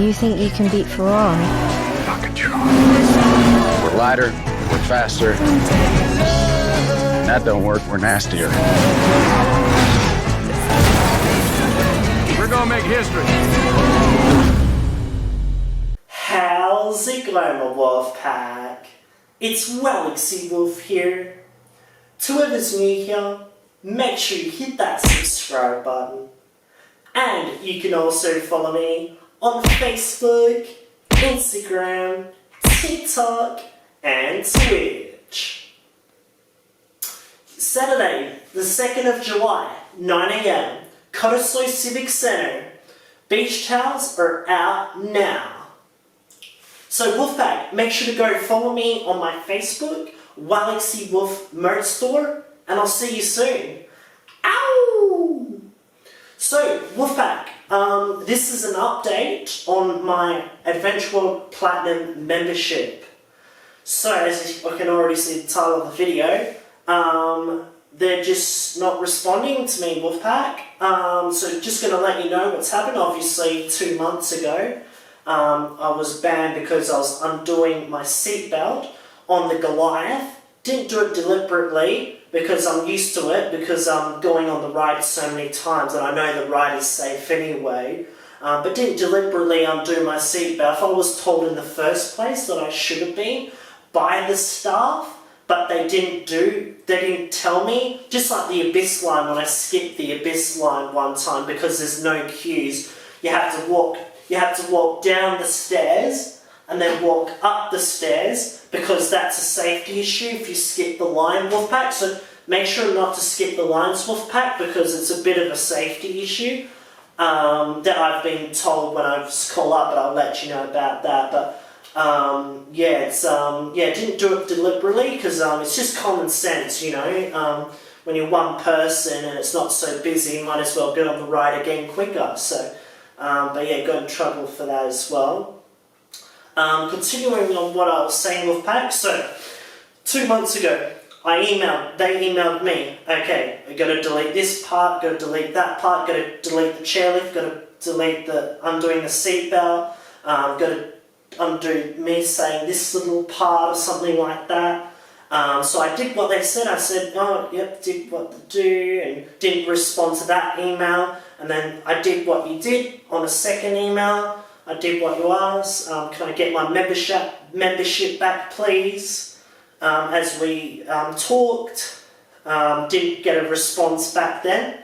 You think you can beat Ferrari? Fucking try. We're lighter, we're faster. That don't work, we're nastier. We're gonna make history. How's it going, my wolf pack? It's Walaxy Wolf here. To whoever's new here, make sure you hit that subscribe button. And you can also follow me on Facebook, Instagram, TikTok, and Twitch. Saturday, the 2nd of July, 9 AM, Cottesloe Civic Centre. Beach towels are out now. So Wolfpack, make sure to go follow me on my Facebook, Walaxy Wolf Merch Store, and I'll see you soon. Ow! So Wolfpack, this is an update on my Adventure World Platinum membership. So as you can already see the title of the video, they're just not responding to me, Wolfpack. So just going to let you know what's happened. Obviously 2 months ago, I was banned because I was undoing my seatbelt on the Goliath. Didn't do it deliberately because I'm used to it, because I'm going on the ride so many times and I know the ride is safe anyway. But didn't deliberately undo my seatbelt. I was told in the first place that I should have been by the staff, but they didn't tell me. Just like the Abyss line, when I skipped the Abyss line one time because there's no queues, you have to walk down the stairs and then walk up the stairs because that's a safety issue if you skip the line, Wolfpack. So make sure not to skip the lines, Wolfpack, because it's a bit of a safety issue that I've been told when I call up, but I'll let you know about that. But didn't do it deliberately because it's just common sense, you know. When you're one person and it's not so busy, you might as well get on the ride again quicker. So, but yeah, got in trouble for that as well. Continuing on what I was saying, Wolfpack. So, 2 months ago, they emailed me. Okay, I got to delete this part, got to delete that part, got to delete the chairlift, got to delete the undoing the seatbelt, got to undo me saying this little part or something like that. So I did what they said. I said, oh, yep, did what to do, and didn't respond to that email. And then I did what you did on the second email. I did what you asked. Can I get my membership back, please? As we talked, didn't get a response back then.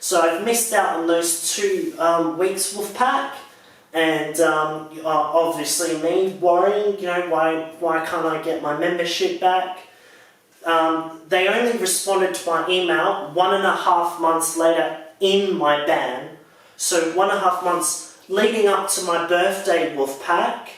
So I've missed out on those 2 weeks, Wolfpack. And obviously me worrying, you know, why can't I get my membership back? They only responded to my email 1.5 months later in my ban. So 1.5 months leading up to my birthday, Wolfpack.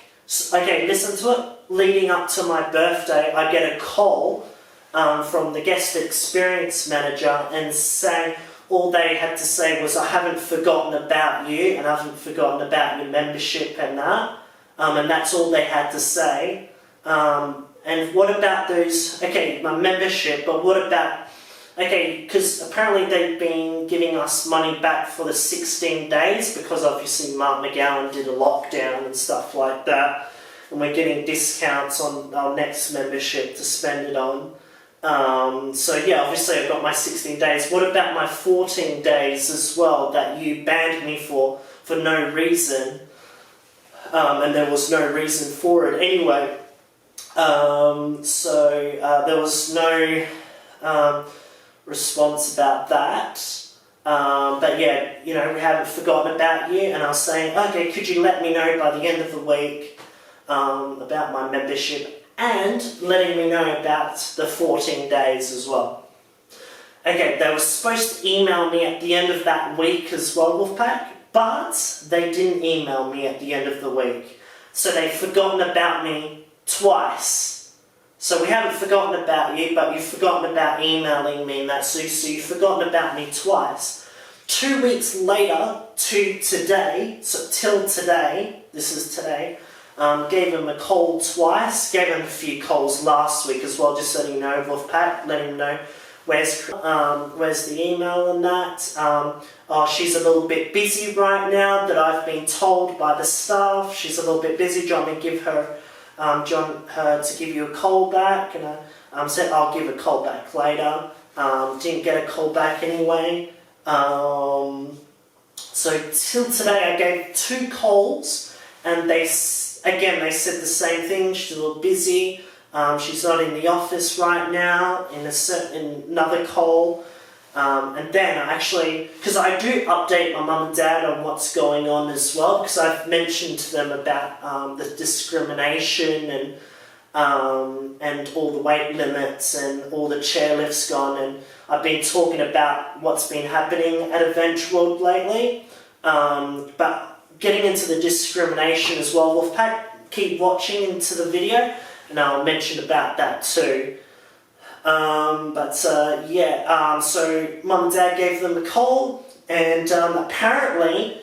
Okay, listen to it. Leading up to my birthday, I get a call from the guest experience manager and saying, all they had to say was, I haven't forgotten about you and I haven't forgotten about your membership and that. And that's all they had to say. And what about those, okay, my membership, but what about, okay, because apparently they've been giving us money back for the 16 days because obviously Mark McGowan did a lockdown and stuff like that. And we're getting discounts on our next membership to spend it on. So yeah, obviously I've got my 16 days. What about my 14 days as well that you banned me for no reason? And there was no reason for it anyway. There was no response about that. But yeah, you know, we haven't forgotten about you. And I was saying, okay, could you let me know by the end of the week about my membership? And letting me know about the 14 days as well. Okay, they were supposed to email me at the end of that week as well, Wolfpack, but they didn't email me at the end of the week. So they've forgotten about me twice. So we haven't forgotten about you, but you've forgotten about emailing me and that, so you've forgotten about me twice. 2 weeks later to today, so till today, this is today, gave him a call twice, gave him a few calls last week as well, just so you know, Wolfpack, let him know where's the email and that? Oh, she's a little bit busy right now that I've been told by the staff. She's a little bit busy. Do you want me to give her, to give you a call back? And I said, I'll give a call back later. Didn't get a call back anyway. So till today I gave 2 calls, and they said the same thing. She's a little busy. She's not in the office right now. In another call, and then because I do update my mum and dad on what's going on as well, because I've mentioned to them about the discrimination and all the weight limits and all the chairlifts gone, and I've been talking about what's been happening at Adventure World lately. But getting into the discrimination as well, Wolfpack, keep watching into the video and I'll mention about that too. So Mum and Dad gave them a call, and apparently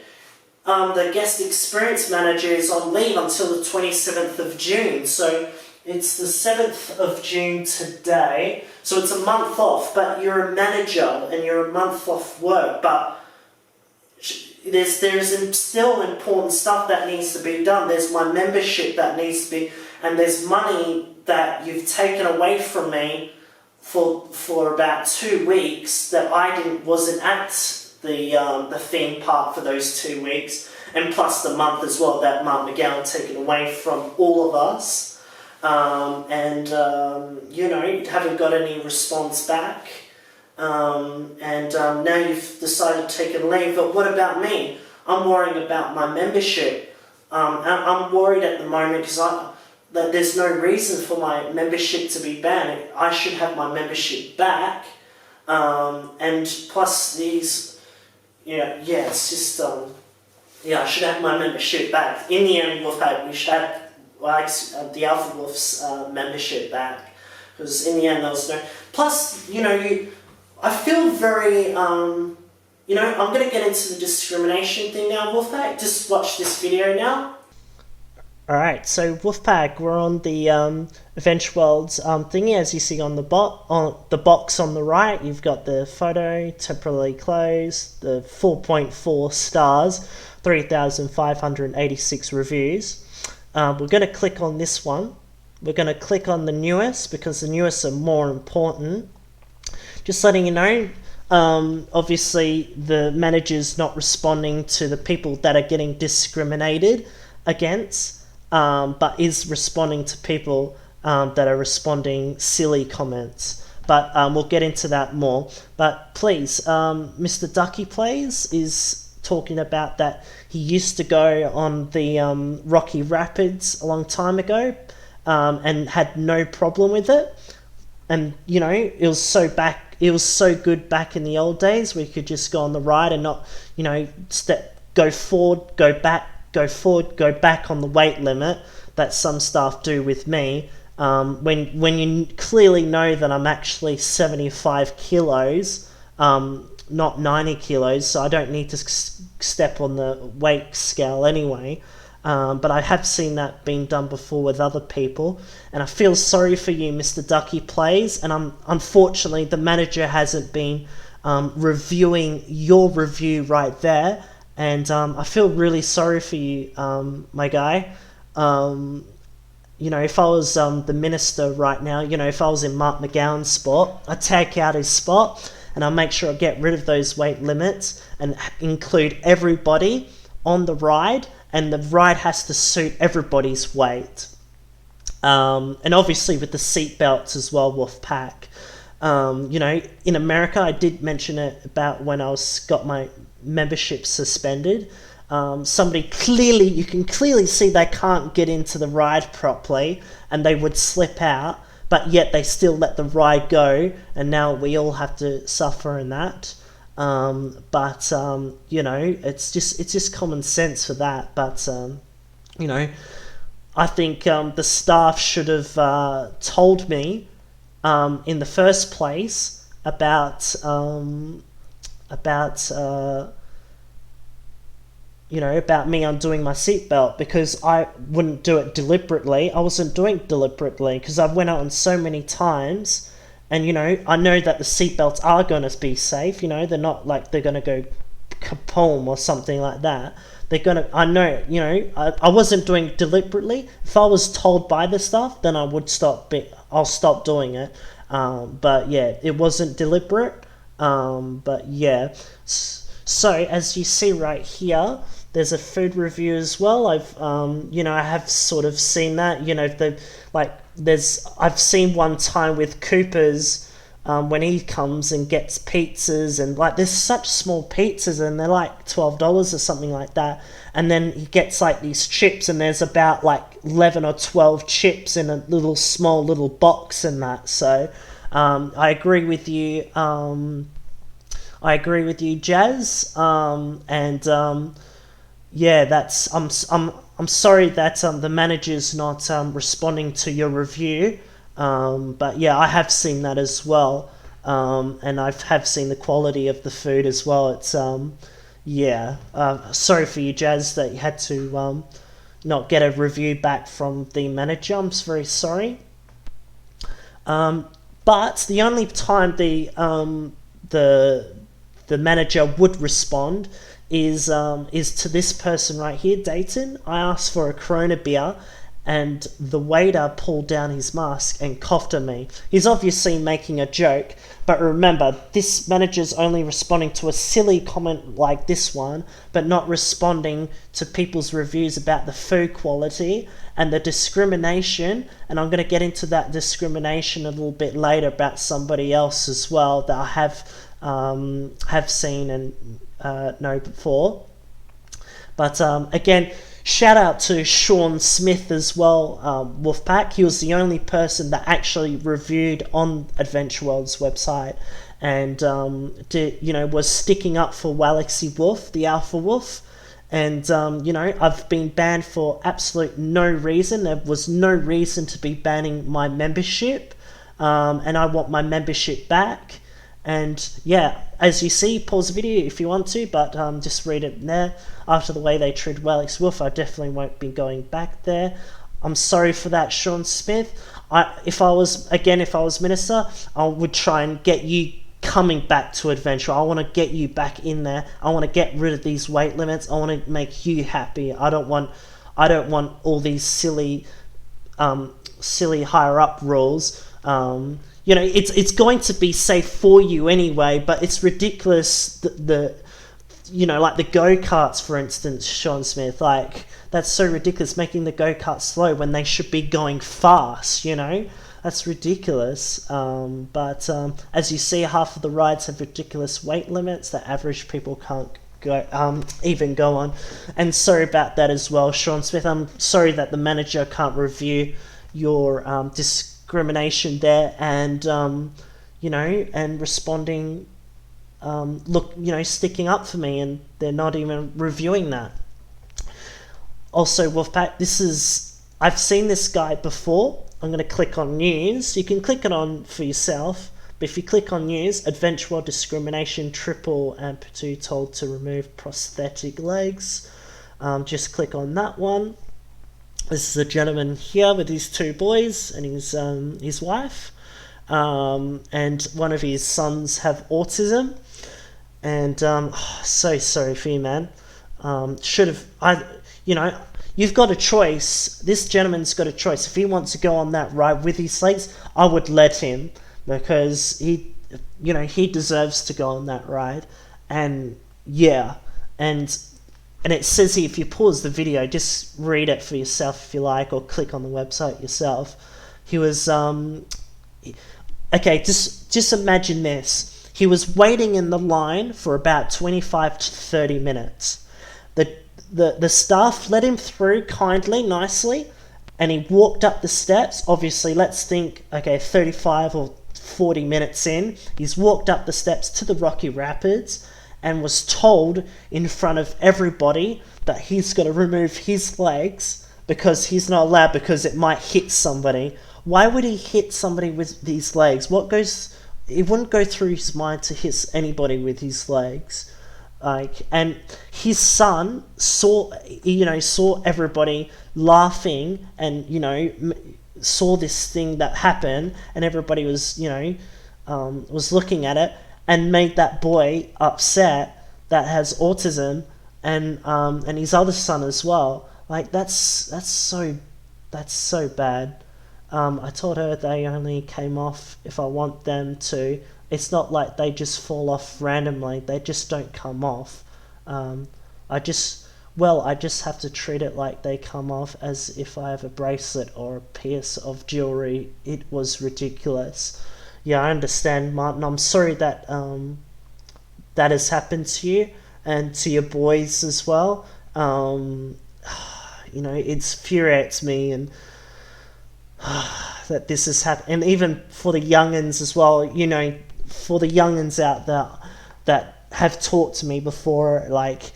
the guest experience manager is on leave until the 27th of June. So it's the 7th of June today, so it's a month off, but you're a manager and you're a month off work, but there's still important stuff that needs to be done. There's my membership that needs to be, and there's money that you've taken away from me for about 2 weeks that I wasn't at the theme park for those 2 weeks, and plus the month as well that Mark Miguel taken away from all of us. You haven't got any response back. Now you've decided to take a leave, but what about me? I'm worrying about my membership. I'm worried at the moment because that there's no reason for my membership to be banned. I should have my membership back. And plus these, it's just, I should have my membership back. In the end, we should have the Alpha Wolf's membership back, because in the end there was no. Plus, I feel very, I'm going to get into the discrimination thing now, Wolfpack. Just watch this video now. Alright, so Wolfpack, we're on the Adventure World's thingy. As you see on the box on the right, you've got the photo, temporarily closed, the 4.4 stars, 3,586 reviews. We're going to click on this one. We're going to click on the newest, because the newest are more important. Just letting you know, obviously the manager's not responding to the people that are getting discriminated against, but is responding to people that are responding silly comments. But we'll get into that more. But please, Mr. Ducky Plays is talking about that he used to go on the Rocky Rapids a long time ago, and had no problem with it. And it was so good back in the old days where you could just go on the ride and not, go forward, go back, go forward, go back on the weight limit that some staff do with me. When you clearly know that I'm actually 75 kilos, not 90 kilos, so I don't need to step on the weight scale anyway. But I have seen that being done before with other people, and I feel sorry for you, Mr. Ducky Plays, and unfortunately the manager hasn't been reviewing your review right there, and I feel really sorry for you, my guy. If I was the minister right now, if I was in Mark McGowan's spot, I'd take out his spot, and I'll make sure I get rid of those weight limits and include everybody on the ride, and the ride has to suit everybody's weight. And obviously with the seat belts as well, Wolfpack. In America, I did mention it about when I got my membership suspended. You can clearly see they can't get into the ride properly, and they would slip out, but yet they still let the ride go, and now we all have to suffer in that. It's just common sense for that. But I think the staff should have told me in the first place about me undoing my seatbelt, because I wouldn't do it deliberately. I wasn't doing it deliberately because I went out on so many times, And, you know, I know that the seatbelts are going to be safe, you know, they're not like they're going to go kapoom or something like that. They're going to, I know, you know, I wasn't doing it deliberately. If I was told by the stuff, then I would I'll stop doing it. But yeah, it wasn't deliberate. But yeah, so as you see right here, there's a food review as well. You know, I have sort of seen that, you know, I've seen one time with Cooper's, when he comes and gets pizzas, and like there's such small pizzas and they're like $12 or something like that, and then he gets like these chips and there's about like 11 or 12 chips in a small little box and that. So I agree with you, Jazz, yeah, that's I'm sorry that the manager's not responding to your review. But yeah, I have seen that as well, and I have seen the quality of the food as well. It's yeah, sorry for you, Jazz, that you had to not get a review back from the manager. I'm very sorry. But the only time the manager would respond is to this person right here, Dayton. I asked for a Corona beer, and the waiter pulled down his mask and coughed at me. He's obviously making a joke, but remember, this manager's only responding to a silly comment like this one, but not responding to people's reviews about the food quality and the discrimination. And I'm going to get into that discrimination a little bit later about somebody else as well that I have seen and know before. But again, shout out to Sean Smith as well, Wolfpack. He was the only person that actually reviewed on Adventure World's website, and was sticking up for Walaxy Wolf, the Alpha Wolf. And I've been banned for absolute no reason. There was no reason to be banning my membership, and I want my membership back. And yeah, as you see, pause the video if you want to, but just read it there. After the way they treated Walaxy Wolf, I definitely won't be going back there. I'm sorry for that, Sean Smith. If I was Minister, I would try and get you coming back to Adventure. I want to get you back in there. I want to get rid of these weight limits. I want to make you happy. I don't want all these silly higher up rules. It's going to be safe for you anyway, but it's ridiculous like the go-karts, for instance, Sean Smith, like that's so ridiculous, making the go-karts slow when they should be going fast, that's ridiculous. But as you see, half of the rides have ridiculous weight limits that average people can't even go on. And sorry about that as well, Sean Smith. I'm sorry that the manager can't review your discrimination there, and and responding, sticking up for me, and they're not even reviewing that. Also, Wolfpack, I've seen this guy before. I'm going to click on news. You can click it on for yourself, but if you click on news, Adventure World discrimination, triple amputee told to remove prosthetic legs. Just click on that one. This is a gentleman here with his two boys and his wife, and one of his sons have autism, and so sorry for you, man. You've got a choice. This gentleman's got a choice. If he wants to go on that ride with his legs, I would let him, because he deserves to go on that ride. And yeah, and it says here, if you pause the video, just read it for yourself if you like, or click on the website yourself. He was okay, just imagine this. He was waiting in the line for about 25 to 30 minutes. The staff let him through kindly, nicely, and he walked up the steps. Obviously, let's think, okay, 35 or 40 minutes in, he's walked up the steps to the Rocky Rapids and was told in front of everybody that he's got to remove his legs because he's not allowed, because it might hit somebody. Why would he hit somebody with these legs? It wouldn't go through his mind to hit anybody with his legs. And his son saw everybody laughing and saw this thing that happened, and everybody was, was looking at it, and made that boy upset that has autism, and his other son as well. Like that's so bad. I told her they only came off if I want them to. It's not like they just fall off randomly. They just don't come off. I just have to treat it like they come off, as if I have a bracelet or a piece of jewelry. It was ridiculous. Yeah, I understand, Martin. I'm sorry that that has happened to you and to your boys as well. It infuriates me, and that this has happened, and even for the youngins as well. For the youngins out there that have talked to me before, like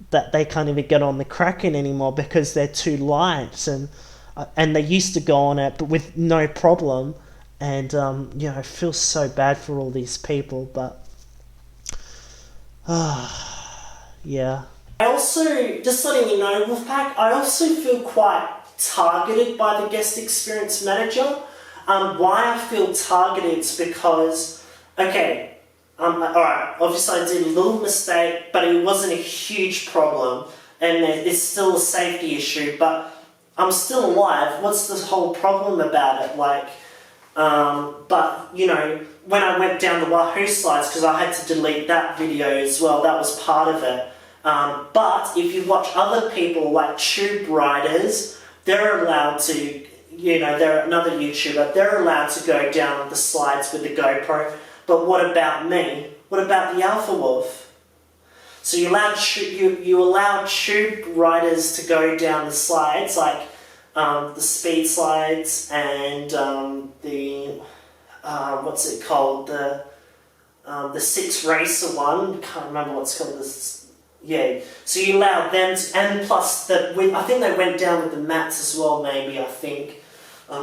that they can't even get on the Kraken anymore because they're too light, and they used to go on it but with no problem, and I feel so bad for all these people, but yeah. I also, just letting you know, Wolfpack, I also feel quite targeted by the guest experience manager. Why I feel targeted is because, okay, alright, obviously I did a little mistake, but it wasn't a huge problem, and it's still a safety issue, but I'm still alive. What's the whole problem about it? But, when I went down the Wahoo slides, because I had to delete that video as well, that was part of it. But if you watch other people, like tube riders, they're allowed to, they're another YouTuber, they're allowed to go down the slides with the GoPro. But what about me? What about the Alpha Wolf? So you allow tube riders to go down the slides, like the speed slides and the what's it called, the six racer one. Can't remember what's called. Yeah. So you allow them to, and plus I think they went down with the mats as well. Maybe I think.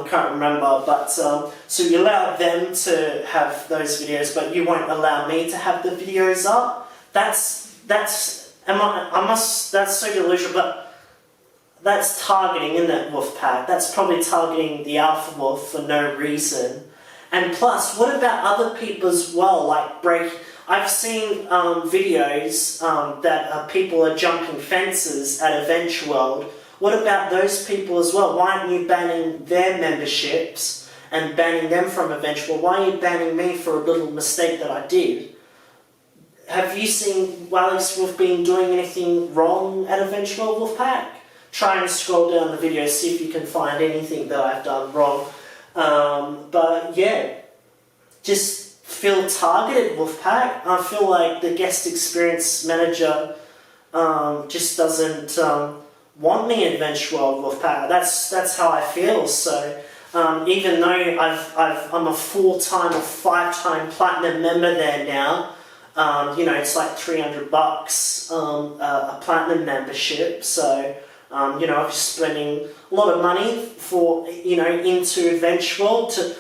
Can't remember, but so you allow them to have those videos, but you won't allow me to have the videos up. That's so delusional, but that's targeting, isn't it, Wolfpack? That's probably targeting the Alpha Wolf for no reason. And plus, what about other people as well? Like I've seen videos that people are jumping fences at Adventure World. What about those people as well? Why aren't you banning their memberships and banning them from Adventure World? Why are you banning me for a little mistake that I did? Have you seen Walaxy Wolf been doing anything wrong at Adventure World, Wolfpack? Try and scroll down the video, see if you can find anything that I've done wrong. But yeah, just feel targeted, Wolfpack. I feel like the guest experience manager just doesn't want me in Adventure World, Wolfpack. That's how I feel. So even though I'm a 4-time or 5-time platinum member there now, it's like $300 a platinum membership. So I'm just spending a lot of money for into Adventure World to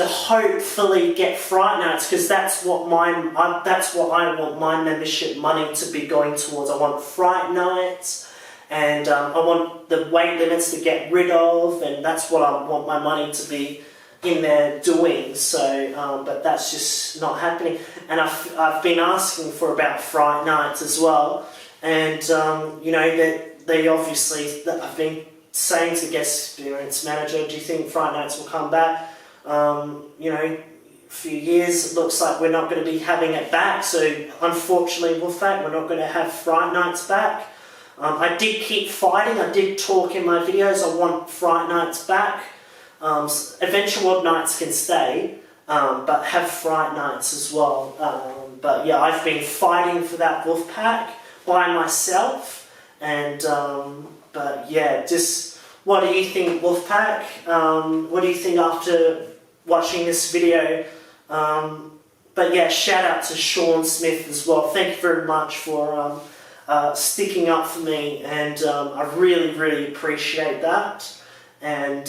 hopefully get Fright Nights, because that's what I want my membership money to be going towards. I want Fright Nights. And I want the weight limits to get rid of, and that's what I want my money to be in there doing. So, but that's just not happening. And I've been asking for about Fright Nights as well. And that they obviously, I've been saying to the guest experience manager, do you think Fright Nights will come back? A few years, it looks like we're not going to be having it back. So unfortunately, Wolfpack, we're not going to have Fright Nights back. I did keep fighting, I did talk in my videos, I want Fright Nights back. Adventure World Nights can stay, but have Fright Nights as well. But yeah, I've been fighting for that Wolfpack by myself, and but yeah, just what do you think, Wolfpack? What do you think after watching this video? But yeah, shout out to Sean Smith as well. Thank you very much for sticking up for me, and I really, really appreciate that. And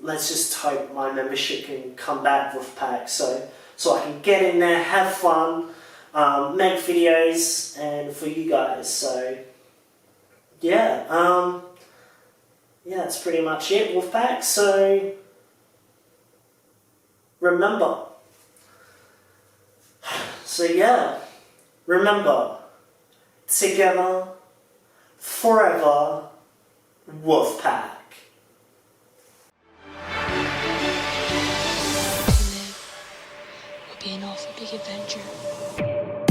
let's just hope my membership can come back, Wolfpack, so I can get in there, have fun, make videos, and for you guys. So yeah, yeah, that's pretty much it, Wolfpack. So remember. So yeah, remember. Together, forever, Wolfpack. Live would be an awful big adventure.